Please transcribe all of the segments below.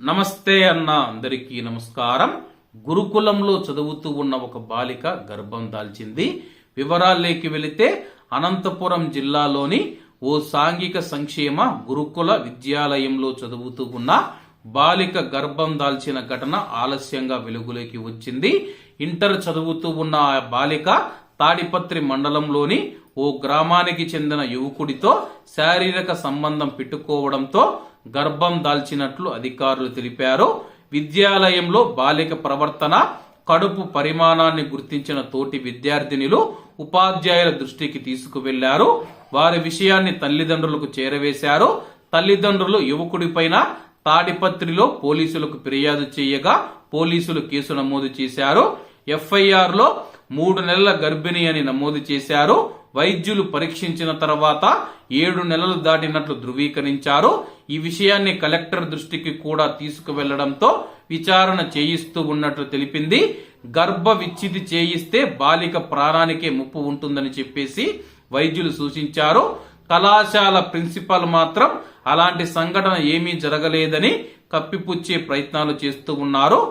నమస్తే అన్న అందరికీ నమస్కారం. గురుకులంలో చదువుతూ ఉన్న ఒక బాలిక గర్భం దాల్చింది. వివరాల్లోకి వెళితే అనంతపురం జిల్లాలోని ఓ సాంఘిక సంక్షేమ గురుకుల విద్యాలయంలో చదువుతూ ఉన్న బాలిక గర్భం దాల్చిన ఘటన ఆలస్యంగా వెలుగులోకి వచ్చింది. ఇంటర్ చదువుతూ ఉన్న ఆ బాలిక తాడిపత్రి మండలంలోని ఓ గ్రామానికి చెందిన యువకుడితో శారీరక సంబంధం పెట్టుకోవడంతో గర్భం దాల్చినట్లు అధికారులు తెలిపారు. విద్యాలయంలో బాలిక ప్రవర్తన, కడుపు పరిమాణాన్ని గుర్తించిన తోటి విద్యార్థినులు ఉపాధ్యాయుల దృష్టికి తీసుకువెళ్లారు. వారి విషయాన్ని తల్లిదండ్రులకు చేరవేశారు. తల్లిదండ్రులు యువకుడిపైన తాడిపత్రిలో పోలీసులకు ఫిర్యాదు చేయగా పోలీసులు కేసు నమోదు చేశారు. ఎఫ్ఐఆర్ లో 3 నెలల గర్భిణి అని నమోదు చేశారు. వైద్యులు పరీక్షించిన తర్వాత 7 నెలలు దాటినట్లు ధృవీకరించారు. ఈ విషయాన్ని కలెక్టర్ దృష్టికి కూడా తీసుకువెళ్లడంతో విచారణ చేయిస్తూ ఉన్నట్లు తెలిపింది. గర్భ విచ్ఛితి చేయిస్తే బాలిక ప్రాణానికే ముప్పు ఉంటుందని చెప్పేసి వైద్యులు సూచించారు. కళాశాల ప్రిన్సిపల్ మాత్రం అలాంటి సంఘటన ఏమీ జరగలేదని కప్పిపుచ్చే ప్రయత్నాలు చేస్తూ ఉన్నారు.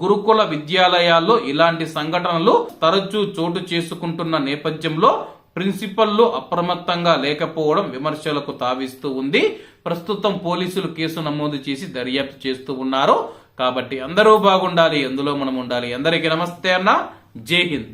గురుకుల విద్యాలయాల్లో ఇలాంటి సంఘటనలు తరచూ చోటు చేసుకుంటున్న నేపథ్యంలో ప్రిన్సిపల్లు అప్రమత్తంగా లేకపోవడం విమర్శలకు తావిస్తూ ఉంది. ప్రస్తుతం పోలీసులు కేసు నమోదు చేసి దర్యాప్తు చేస్తూ ఉన్నారు. కాబట్టి అందరూ బాగుండాలి, అందులో మనం ఉండాలి. అందరికీ నమస్తే అన్న, జై హింద్.